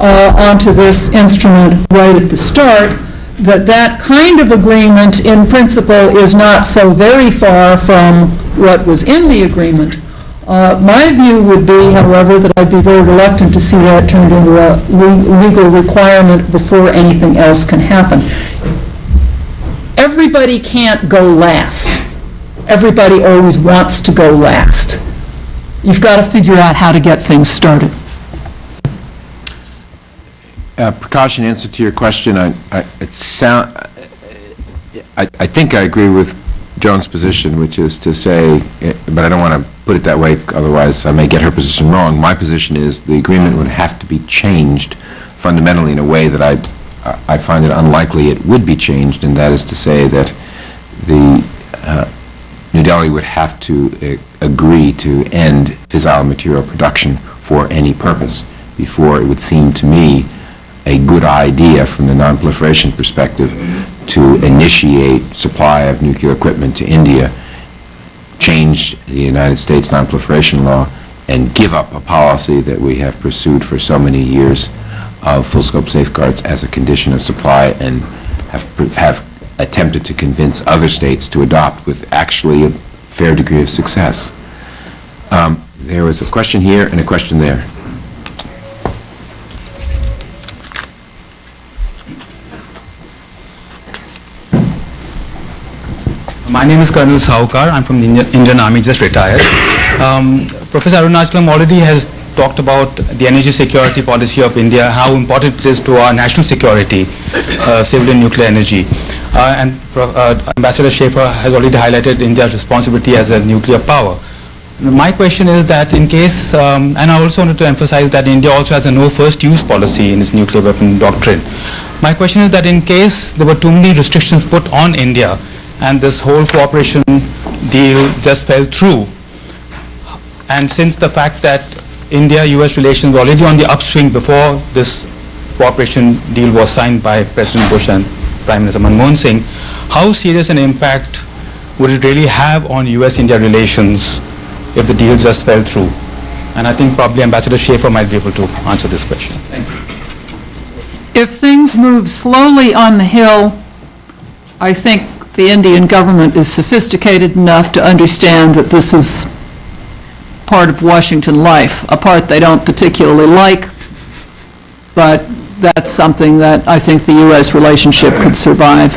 onto this instrument right at the start, that kind of agreement in principle is not so very far from what was in the agreement. My view would be, however, that I'd be very reluctant to see that turned into a legal requirement before anything else can happen. Everybody can't go last. Everybody always wants to go last. You've got to figure out how to get things started. Prakash, in answer to your question, I think I agree with Joan's position, which is to say, but I don't want to put it that way, otherwise I may get her position wrong. My position is the agreement would have to be changed fundamentally in a way that I find it unlikely it would be changed, and that is to say that the New Delhi would have to agree to end fissile material production for any purpose before it would seem to me a good idea from the non-proliferation perspective to initiate supply of nuclear equipment to India, change the United States non-proliferation law, and give up a policy that we have pursued for so many years of full-scope safeguards as a condition of supply, and have attempted to convince other states to adopt with actually a fair degree of success. There was a question here and a question there. My name is Colonel Sahukar. I'm from the Indian Army, just retired. Professor Arunachalam already has talked about the energy security policy of India, how important it is to our national security, civilian nuclear energy. And Ambassador Schaefer has already highlighted India's responsibility as a nuclear power. My question is that in case, and I also wanted to emphasize that India also has a no first use policy in its nuclear weapon doctrine. My question is that in case there were too many restrictions put on India, and this whole cooperation deal just fell through, and since the fact that India-US relations were already on the upswing before this cooperation deal was signed by President Bush and Prime Minister Manmohan Singh, how serious an impact would it really have on US-India relations if the deal just fell through? And I think probably Ambassador Schaefer might be able to answer this question. Thank you. If things move slowly on the Hill, I think the Indian government is sophisticated enough to understand that this is part of Washington life, a part they don't particularly like, but that's something that I think the U.S. relationship could survive.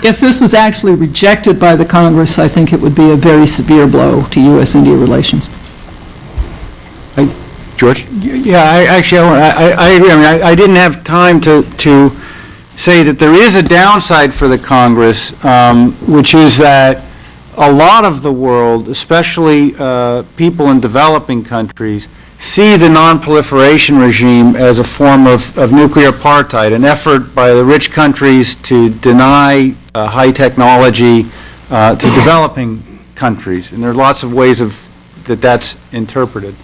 If this was actually rejected by the Congress, I think it would be a very severe blow to U.S.-India relations. George? Yeah, I agree. I mean, I didn't have time to say that there is a downside for the Congress, which is that a lot of the world, especially people in developing countries, see the non-proliferation regime as a form of nuclear apartheid, an effort by the rich countries to deny high technology to developing countries. And there are lots of ways that's interpreted.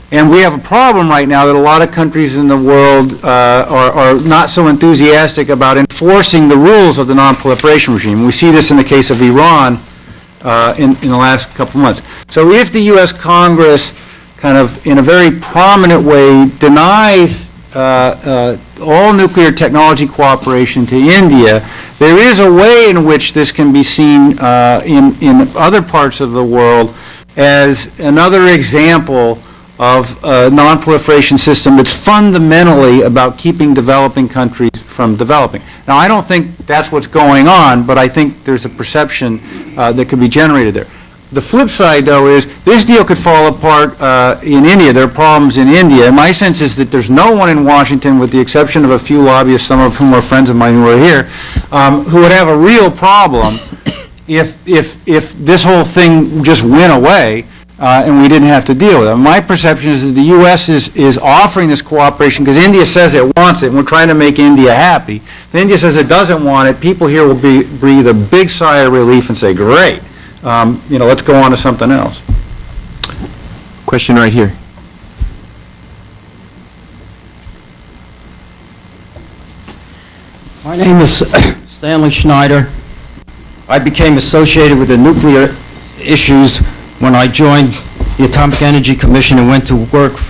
And we have a problem right now that a lot of countries in the world are not so enthusiastic about enforcing the rules of the non-proliferation regime. We see this in the case of Iran in the last couple of months. So if the U.S. Congress kind of in a very prominent way denies all nuclear technology cooperation to India, there is a way in which this can be seen in other parts of the world as another example of a non-proliferation system that's fundamentally about keeping developing countries from developing. Now, I don't think that's what's going on, but I think there's a perception that could be generated there. The flip side, though, is this deal could fall apart in India. There are problems in India. And my sense is that there's no one in Washington, with the exception of a few lobbyists, some of whom are friends of mine who are here, who would have a real problem if this whole thing just went away and we didn't have to deal with it. My perception is that the U.S. is offering this cooperation because India says it wants it, and we're trying to make India happy. If India says it doesn't want it, people here will breathe a big sigh of relief and say, great, let's go on to something else. Question right here. My name is Stanley Schneider. I became associated with the nuclear issues when I joined the Atomic Energy Commission and went to work for